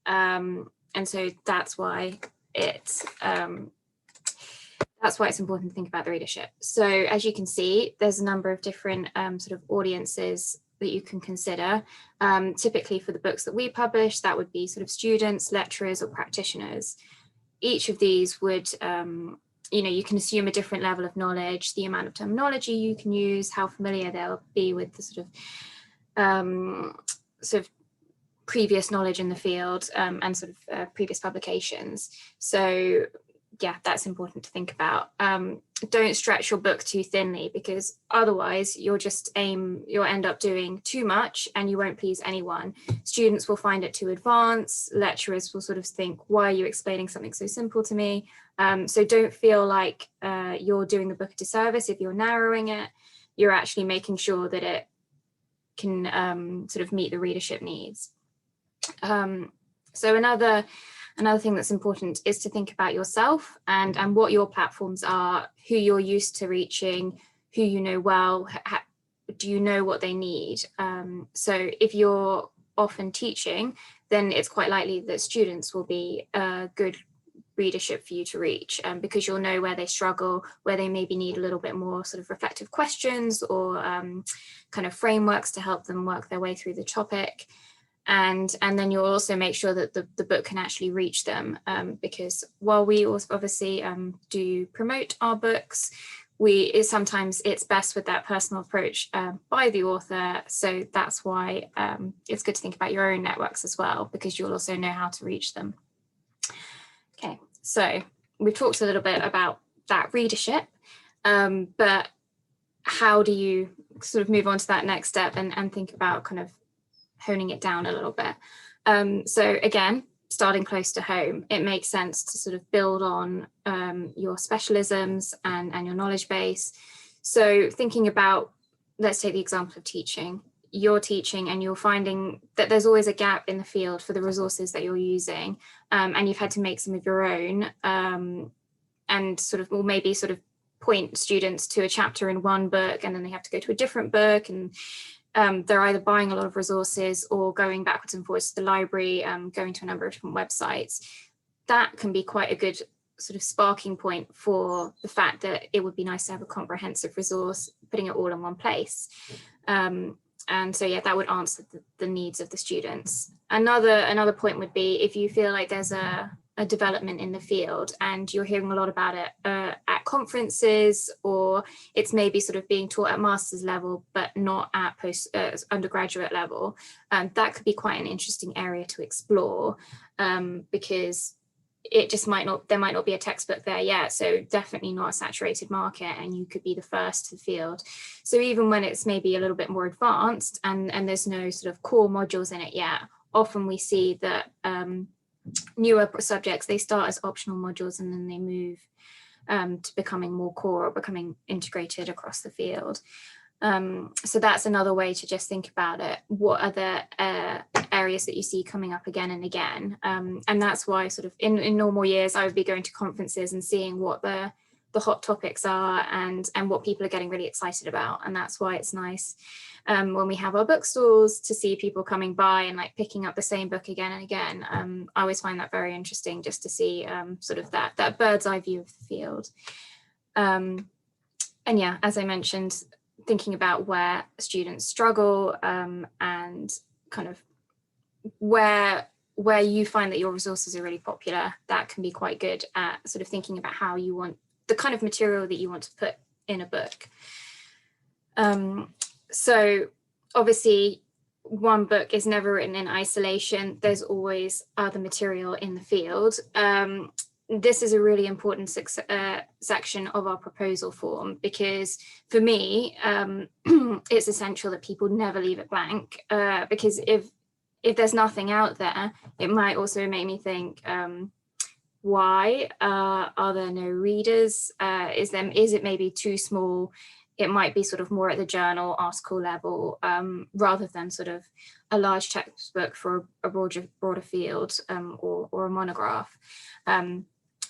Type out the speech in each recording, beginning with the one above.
And so that's why it's important to think about the readership. So as you can see, there's a number of different sort of audiences that you can consider. Typically for the books that we publish, that would be sort of students, lecturers, or practitioners. Each of these would, you can assume a different level of knowledge, the amount of terminology you can use, how familiar they'll be with the sort of previous knowledge in the field, and sort of previous publications. So yeah, that's important to think about. Don't stretch your book too thinly, because otherwise you'll end up doing too much and you won't please anyone. Students will find it too advanced. Lecturers will sort of think, why are you explaining something so simple to me? So don't feel like you're doing the book a disservice if you're narrowing it. You're actually making sure that it can sort of meet the readership needs. So another thing that's important is to think about yourself and what your platforms are, who you're used to reaching, who you know well, do you know what they need? So if you're often teaching, then it's quite likely that students will be a good readership for you to reach, because you'll know where they struggle, where they maybe need a little bit more sort of reflective questions or kind of frameworks to help them work their way through the topic. And then you'll also make sure that the book can actually reach them, because while we also obviously do promote our books, sometimes it's best with that personal approach by the author. So that's why it's good to think about your own networks as well, because you'll also know how to reach them. Okay, so we've talked a little bit about that readership, but how do you sort of move on to that next step and think about kind of honing it down a little bit? So again, starting close to home, it makes sense to sort of build on your specialisms and your knowledge base. So thinking about, let's take the example of teaching. You're teaching and you're finding that there's always a gap in the field for the resources that you're using, and you've had to make some of your own, and sort of, or maybe sort of point students to a chapter in one book and then they have to go to a different book, and they're either buying a lot of resources or going backwards and forwards to the library, going to a number of different websites. That can be quite a good sort of sparking point for the fact that it would be nice to have a comprehensive resource, putting it all in one place. And so, yeah, that would answer the needs of the students. Another point would be if you feel like there's a development in the field and you're hearing a lot about it at conferences, or it's maybe sort of being taught at master's level but not at undergraduate level, that could be quite an interesting area to explore, because it just there might not be a textbook there yet, so definitely not a saturated market, and you could be the first to the field. So even when it's maybe a little bit more advanced and there's no sort of core modules in it yet, often we see that newer subjects, they start as optional modules and then they move to becoming more core or becoming integrated across the field. So that's another way to just think about it. What are the areas that you see coming up again and again? And that's why sort of in normal years, I would be going to conferences and seeing what the hot topics are and what people are getting really excited about. And that's why it's nice when we have our bookstores to see people coming by and like picking up the same book again and again. I always find that very interesting, just to see sort of that bird's eye view of the field. And yeah, as I mentioned, thinking about where students struggle and kind of where you find that your resources are really popular, that can be quite good at sort of thinking about how you want the kind of material that you want to put in a book. So obviously one book is never written in isolation. There's always other material in the field. This is a really important section of our proposal form, because for me, it's essential that people never leave it blank, because if there's nothing out there, it might also make me think, why are there no readers? Is it maybe too small? It might be sort of more at the journal article level, rather than sort of a large textbook for a broader field, or a monograph.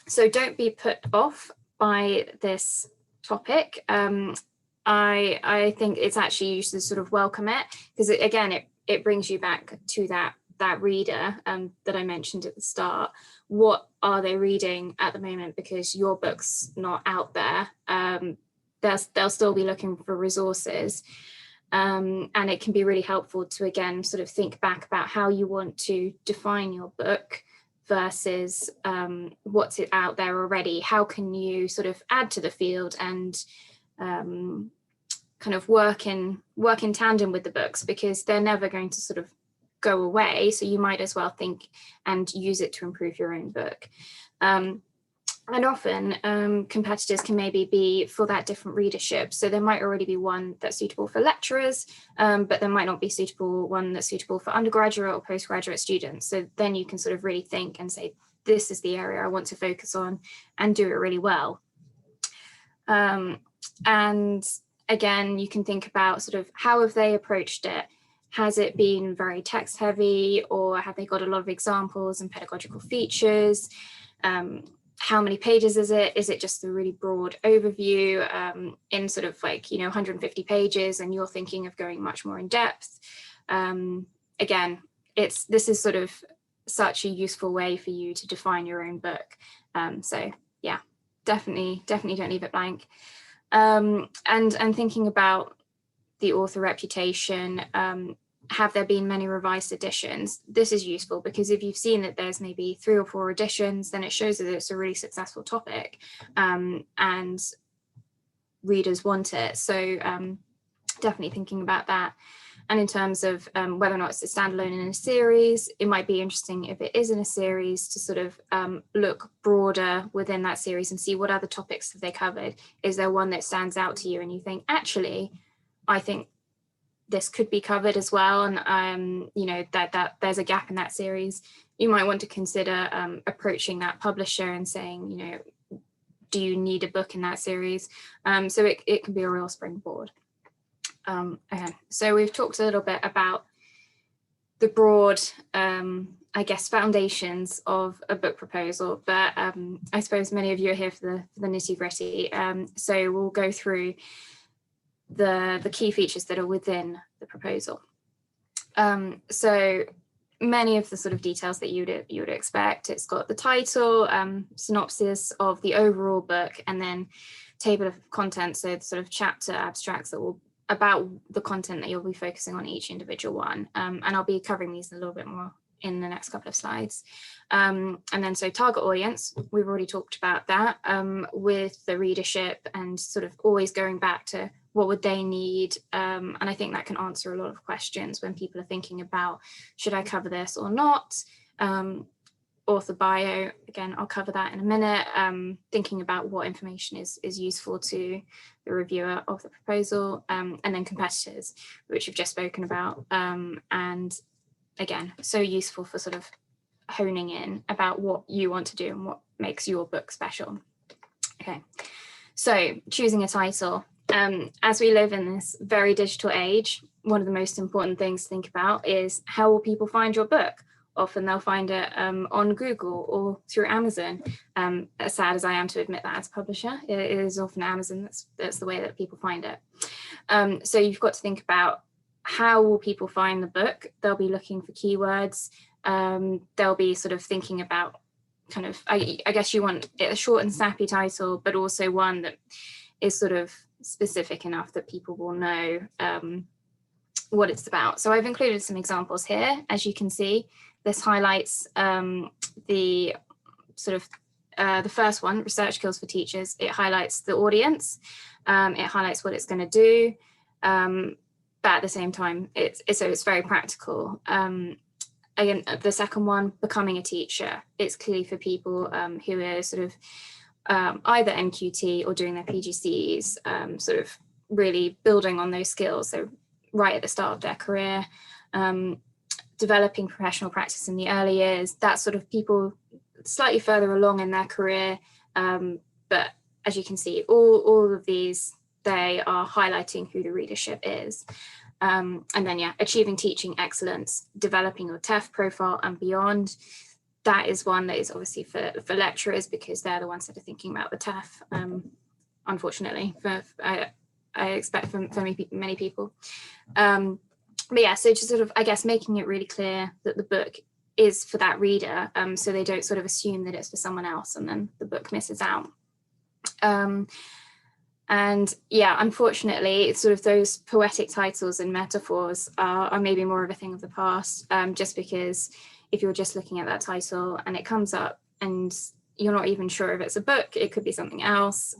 So don't be put off by this topic. I think it's actually, you should sort of welcome it, because again, it brings you back to that that reader that I mentioned at the start, what are they reading at the moment? Because your book's not out there. They'll still be looking for resources. And it can be really helpful to, again, sort of think back about how you want to define your book versus what's it out there already. How can you sort of add to the field and kind of work in tandem with the books, because they're never going to sort of go away. So you might as well think and use it to improve your own book. And often competitors can maybe be for that different readership. So there might already be one that's suitable for lecturers, but there might not be one that's suitable for undergraduate or postgraduate students. So then you can sort of really think and say, this is the area I want to focus on and do it really well. And again, you can think about sort of how have they approached it? Has it been very text heavy, or have they got a lot of examples and pedagogical features? How many pages is it? Is it just a really broad overview in sort of like, 150 pages, and you're thinking of going much more in depth? Again, this is sort of such a useful way for you to define your own book. So yeah, definitely don't leave it blank. And thinking about the author reputation, have there been many revised editions? This is useful because if you've seen that there's maybe 3 or 4 editions, then it shows that it's a really successful topic and readers want it. So definitely thinking about that. And in terms of whether or not it's a standalone in a series, it might be interesting if it is in a series to sort of look broader within that series and see what other topics have they covered. Is there one that stands out to you and you think, actually, I think this could be covered as well, and that there's a gap in that series? You might want to consider approaching that publisher and saying, do you need a book in that series? So it can be a real springboard. Okay, so we've talked a little bit about the broad, I guess, foundations of a book proposal, but I suppose many of you are here for the nitty-gritty. So we'll go through the key features that are within the proposal. So many of the sort of details that you would expect. It's got the title, synopsis of the overall book, and then table of contents, so the sort of chapter abstracts that will about the content that you'll be focusing on each individual one. And I'll be covering these a little bit more in the next couple of slides. And then so target audience, we've already talked about that with the readership and sort of always going back to what would they need. And I think that can answer a lot of questions when people are thinking about, should I cover this or not? Author bio, again, I'll cover that in a minute. Thinking about what information is useful to the reviewer of the proposal, and then competitors, which we've just spoken about. And again, so useful for sort of honing in about what you want to do and what makes your book special. Okay, so choosing a title. As we live in this very digital age, one of the most important things to think about is how will people find your book? Often they'll find it on Google or through Amazon. As sad as I am to admit that as a publisher, it is often Amazon. That's the way that people find it. So you've got to think about how will people find the book. They'll be looking for keywords. They'll be sort of thinking about kind of, I guess you want a short and snappy title, but also one that is sort of specific enough that people will know what it's about. So I've included some examples here. As you can see, this highlights the sort of the first one, research skills for teachers. It highlights the audience. It highlights what it's going to do. But at the same time, it's very practical. Again, the second one, becoming a teacher. It's clearly for people who are sort of either NQT or doing their PGCEs, sort of really building on those skills. So right at the start of their career, developing professional practice in the early years, that sort of people slightly further along in their career. But as you can see, all of these, they are highlighting who the readership is. And then, yeah, achieving teaching excellence, developing your TEF profile and beyond. That is one that is obviously for lecturers because they're the ones that are thinking about the TEF, unfortunately, I expect for many people. but yeah, so just sort of, I guess, making it really clear that the book is for that reader, so they don't sort of assume that it's for someone else and then the book misses out. And yeah, unfortunately, it's sort of those poetic titles and metaphors are maybe more of a thing of the past, just because if you're just looking at that title and it comes up and you're not even sure if it's a book, it could be something else.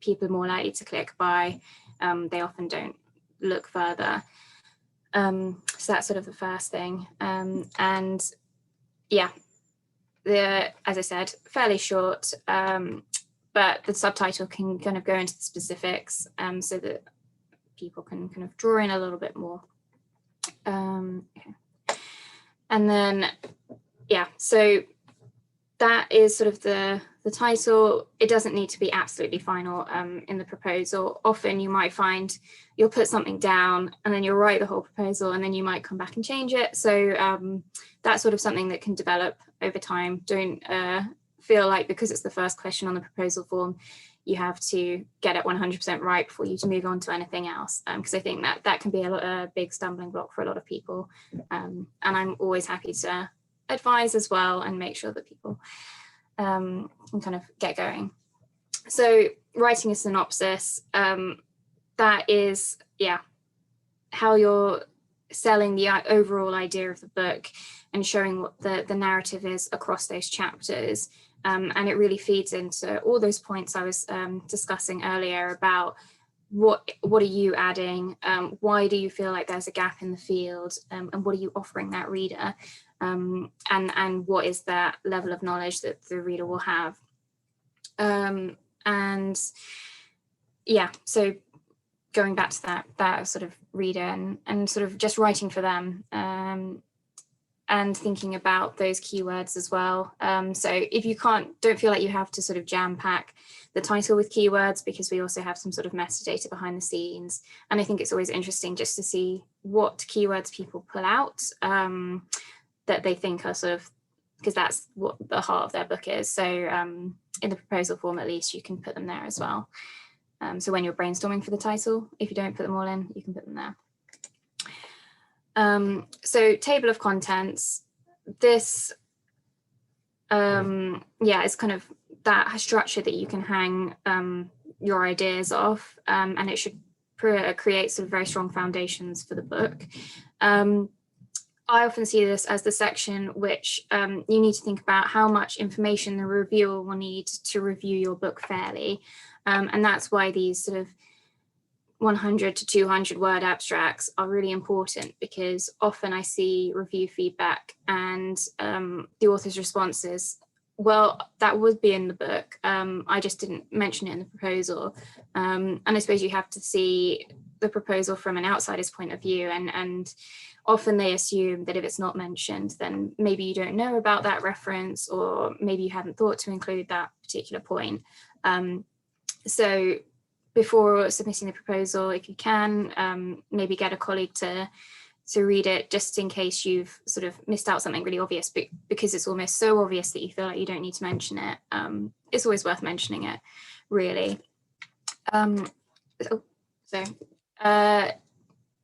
People are more likely to click buy. They often don't look further. So that's sort of the first thing. And yeah, as I said, fairly short, but the subtitle can kind of go into the specifics, so that people can kind of draw in a little bit more. Okay. And then, yeah, so that is sort of the title. It doesn't need to be absolutely final in the proposal. Often you might find you'll put something down and then you'll write the whole proposal and then you might come back and change it. So that's sort of something that can develop over time. Don't feel like because it's the first question on the proposal form, you have to get it 100% right before you move on to anything else. Because I think that can be a big stumbling block for a lot of people. And I'm always happy to advise as well and make sure that people can kind of get going. So writing a synopsis, that is, yeah, how you're selling the overall idea of the book and showing what the narrative is across those chapters. And it really feeds into all those points I was discussing earlier about what are you adding, why do you feel like there's a gap in the field, and what are you offering that reader, and what is that level of knowledge that the reader will have. And yeah, so going back to that sort of reader and sort of just writing for them, and thinking about those keywords as well. So if you don't feel like you have to sort of jam pack the title with keywords, because we also have some sort of metadata behind the scenes. And I think it's always interesting just to see what keywords people pull out that they think are sort of, because that's what the heart of their book is. So in the proposal form, at least, you can put them there as well. So when you're brainstorming for the title, if you don't put them all in, you can put them there. So table of contents, this, yeah, it's kind of that structure that you can hang your ideas off, and it should create sort of very strong foundations for the book. I often see this as the section which you need to think about how much information the reviewer will need to review your book fairly. And that's why these sort of 100 to 200 word abstracts are really important, because often I see review feedback and the author's response is, well, that would be in the book. I just didn't mention it in the proposal. And I suppose you have to see the proposal from an outsider's point of view, and often they assume that if it's not mentioned, then maybe you don't know about that reference, or maybe you hadn't thought to include that particular point. So before submitting the proposal, if you can, maybe get a colleague to read it, just in case you've sort of missed out something really obvious, because it's almost so obvious that you feel like you don't need to mention it. It's always worth mentioning it, really.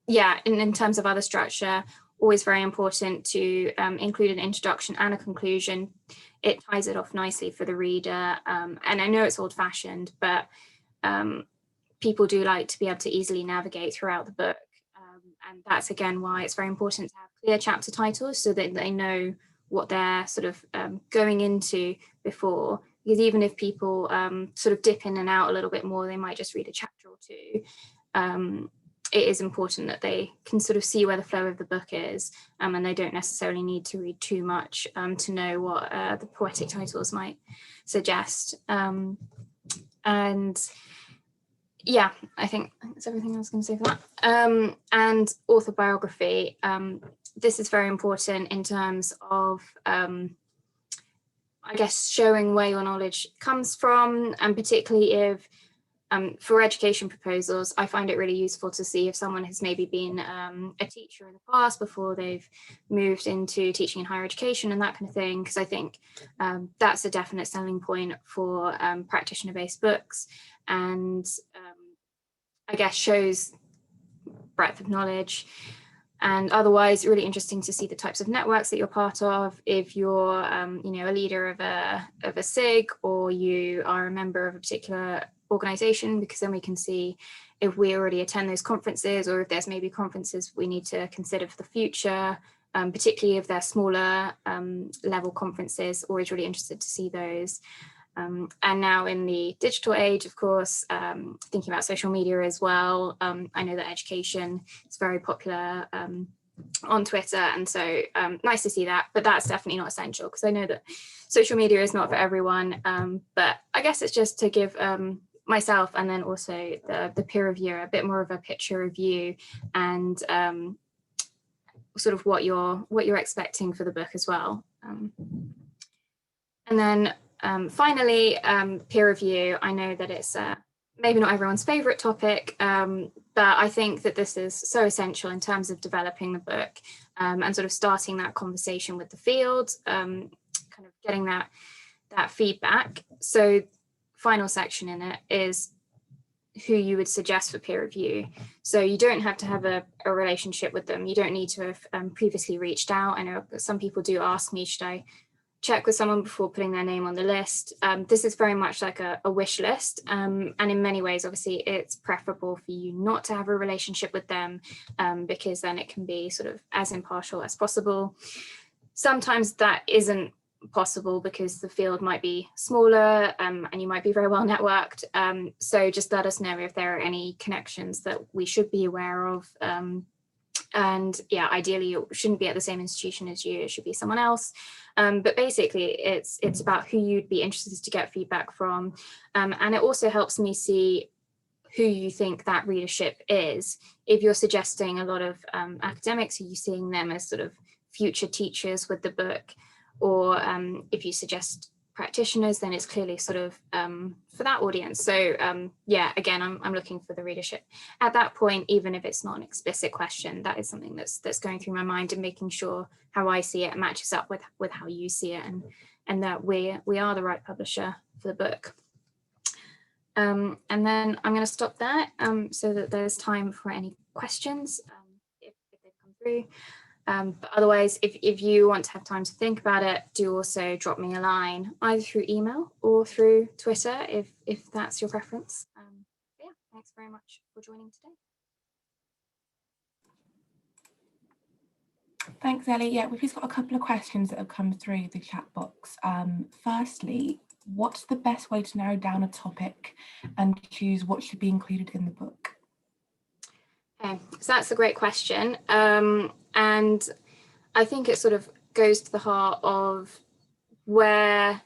Yeah, in terms of other structure, always very important to include an introduction and a conclusion. It ties it off nicely for the reader. And I know it's old-fashioned, but people do like to be able to easily navigate throughout the book. And that's, again, why it's very important to have clear chapter titles so that they know what they're sort of going into before. Because even if people sort of dip in and out a little bit more, they might just read a chapter or two. It is important that they can sort of see where the flow of the book is, and they don't necessarily need to read too much to know what the poetic titles might suggest. And yeah, I think that's everything I was going to say for that. And author biography. This is very important in terms of, I guess, showing where your knowledge comes from, and particularly if, for education proposals, I find it really useful to see if someone has maybe been a teacher in the past before they've moved into teaching in higher education and that kind of thing, because I think that's a definite selling point for practitioner-based books, and I guess shows breadth of knowledge. And otherwise, really interesting to see the types of networks that you're part of. If you're, you know, a leader of a SIG, or you are a member of a particular organization, because then we can see if we already attend those conferences, or if there's maybe conferences we need to consider for the future, particularly if they're smaller level conferences. Always really interested to see those. And now in the digital age, of course, thinking about social media as well. I know that education is very popular on Twitter, and so nice to see that, but that's definitely not essential, because I know that social media is not for everyone. But I guess it's just to give myself, and then also the peer reviewer, a bit more of a picture review, and sort of what you're expecting for the book as well. And then finally, peer review. I know that it's maybe not everyone's favorite topic, but I think that this is so essential in terms of developing the book, and sort of starting that conversation with the field, kind of getting that feedback. So final section in it is who you would suggest for peer review. So you don't have to have a relationship with them. You don't need to have previously reached out. I know some people do ask me, should I check with someone before putting their name on the list? This is very much like a wish list. And in many ways, obviously, it's preferable for you not to have a relationship with them, because then it can be sort of as impartial as possible. Sometimes that isn't possible because the field might be smaller, and you might be very well networked. So just let us know if there are any connections that we should be aware of. And yeah, ideally it shouldn't be at the same institution as you, it should be someone else. But basically it's about who you'd be interested to get feedback from. And it also helps me see who you think that readership is. If you're suggesting a lot of academics, are you seeing them as sort of future teachers with the book? Or if you suggest practitioners, then it's clearly sort of for that audience. So yeah, again, I'm looking for the readership. At that point, even if it's not an explicit question, that is something that's going through my mind, and making sure how I see it matches up with how you see it, and that we are the right publisher for the book. And then I'm going to stop there so that there's time for any questions if they come through. But otherwise, if you want to have time to think about it, do also drop me a line, either through email or through Twitter, if that's your preference. Yeah, thanks very much for joining today. Thanks, Ellie. Yeah, we've just got a couple of questions that have come through the chat box. Firstly, what's the best way to narrow down a topic and choose what should be included in the book? Okay, so that's a great question. And I think it sort of goes to the heart of where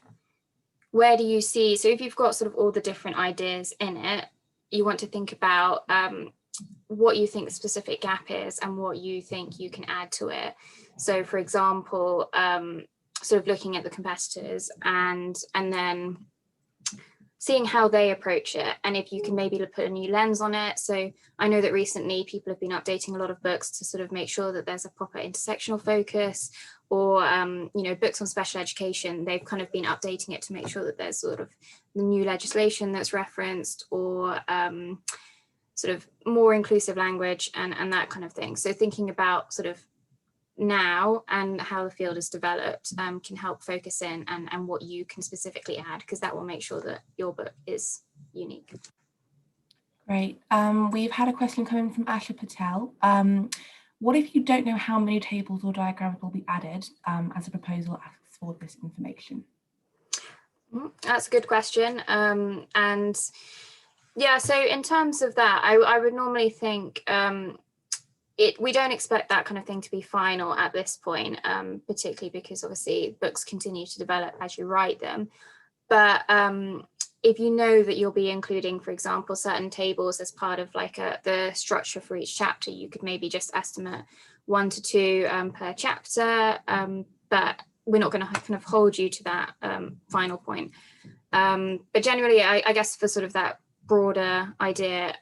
do you see, so if you've got sort of all the different ideas in it, you want to think about what you think the specific gap is and what you think you can add to it. So for example, sort of looking at the competitors and then seeing how they approach it, and if you can maybe put a new lens on it. So I know that recently people have been updating a lot of books to sort of make sure that there's a proper intersectional focus, or you know, books on special education, they've kind of been updating it to make sure that there's sort of the new legislation that's referenced, or sort of more inclusive language and that kind of thing. So thinking about sort of now and how the field is developed can help focus in and what you can specifically add, because that will make sure that your book is unique. Great. We've had a question coming from Asha Patel. What if you don't know how many tables or diagrams will be added as a proposal asks for this information? That's a good question. And yeah, so in terms of that, I would normally think we don't expect that kind of thing to be final at this point, particularly because obviously books continue to develop as you write them. But if you know that you'll be including, for example, certain tables as part of like the structure for each chapter, you could maybe just estimate 1 to 2 per chapter, but we're not going to kind of hold you to that final point. But generally, I guess for sort of that broader idea,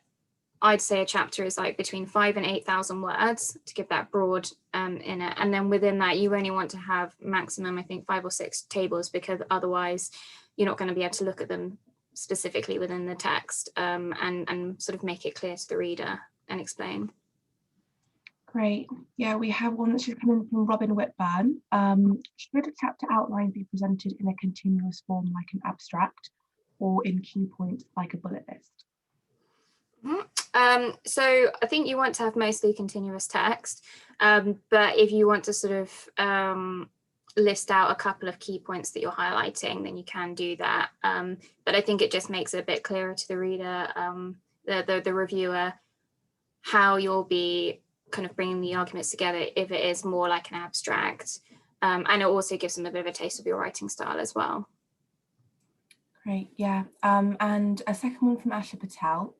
I'd say a chapter is like between 5,000 and 8,000 words to give that broad in it. And then within that, you only want to have maximum, I think, 5 or 6 tables, because otherwise you're not going to be able to look at them specifically within the text and sort of make it clear to the reader and explain. Great. Yeah, we have one that's just coming from Robin Whitburn. Should a chapter outline be presented in a continuous form like an abstract, or in key points like a bullet list? So I think you want to have mostly continuous text, but if you want to sort of list out a couple of key points that you're highlighting, then you can do that. But I think it just makes it a bit clearer to the reader, the reviewer, how you'll be kind of bringing the arguments together if it is more like an abstract. And it also gives them a bit of a taste of your writing style as well. Great, yeah. And a second one from Asha Patel.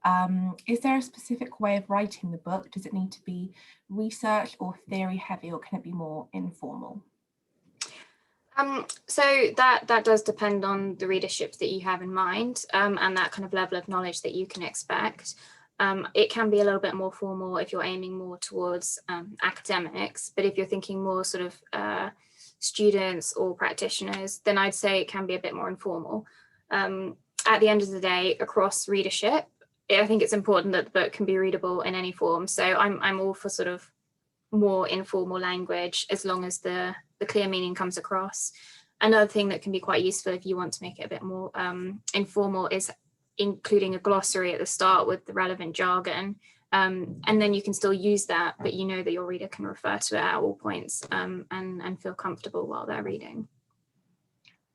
Is there a specific way of writing the book? Does it need to be research or theory heavy, or can it be more informal? So that does depend on the readership that you have in mind, and that kind of level of knowledge that you can expect. It can be a little bit more formal if you're aiming more towards academics, but if you're thinking more sort of students or practitioners, then I'd say it can be a bit more informal. At the end of the day, across readership, I think it's important that the book can be readable in any form. So I'm all for sort of more informal language, as long as the clear meaning comes across. Another thing that can be quite useful if you want to make it a bit more informal is including a glossary at the start with the relevant jargon. And then you can still use that, but you know that your reader can refer to it at all points, and feel comfortable while they're reading.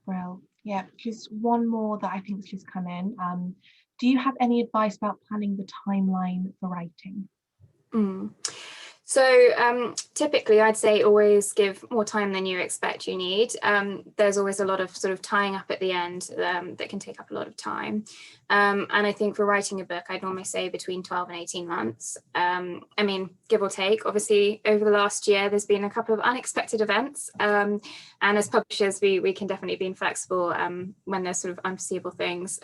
Well, yeah, just one more that I think has just come in. Do you have any advice about planning the timeline for writing? So typically I'd say always give more time than you expect you need. There's always a lot of sort of tying up at the end that can take up a lot of time. And I think for writing a book, I'd normally say between 12 and 18 months. I mean, give or take. Obviously, over the last year, there's been a couple of unexpected events. And as publishers, we can definitely be inflexible when there's sort of unforeseeable things.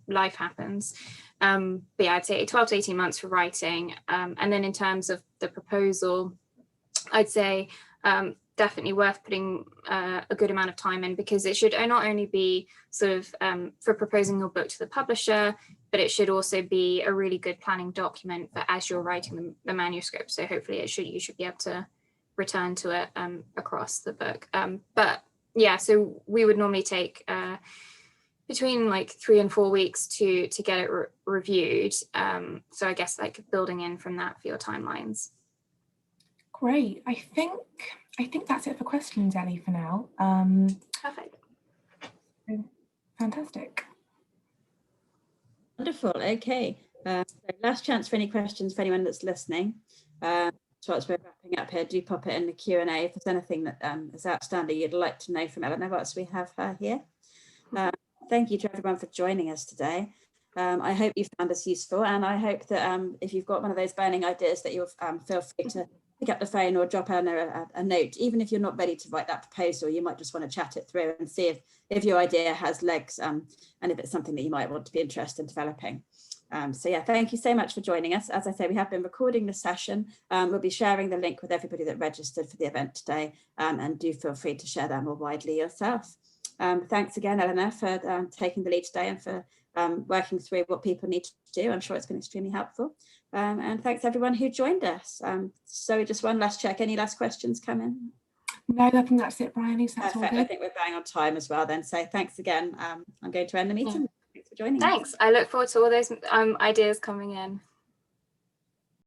Life happens. But yeah, I'd say 12 to 18 months for writing. And then in terms of the proposal, I'd say definitely worth putting a good amount of time in, because it should not only be sort of for proposing your book to the publisher, but it should also be a really good planning document for as you're writing the manuscript. So hopefully you should be able to return to it across the book. But yeah, so we would normally take between like 3 and 4 weeks to get it reviewed. So I guess like building in from that for your timelines. Great. I think that's it for questions, Ellie, for now. Perfect. Fantastic. Wonderful. Okay. So last chance for any questions for anyone that's listening. So as we're wrapping up here, do pop it in the Q&A if there's anything that is outstanding you'd like to know from Eleanor whilst we have her here. Thank you to everyone for joining us today. I hope you found this useful, and I hope that if you've got one of those burning ideas, that you'll feel free to pick up the phone or drop Eleanor a note. Even if you're not ready to write that proposal, you might just want to chat it through and see if your idea has legs, and if it's something that you might want to be interested in developing. So yeah, thank you so much for joining us. As I say, we have been recording the session. We'll be sharing the link with everybody that registered for the event today, and do feel free to share that more widely yourself. Thanks again, Eleanor, for taking the lead today and for working through what people need to do. I'm sure it's been extremely helpful. And thanks everyone who joined us. So just one last check. Any last questions come in? No, I think that's it, Bryony. That's all good. I think we're bang on time as well then. So thanks again. I'm going to end the meeting. Thanks for joining us. Thanks. I look forward to all those ideas coming in.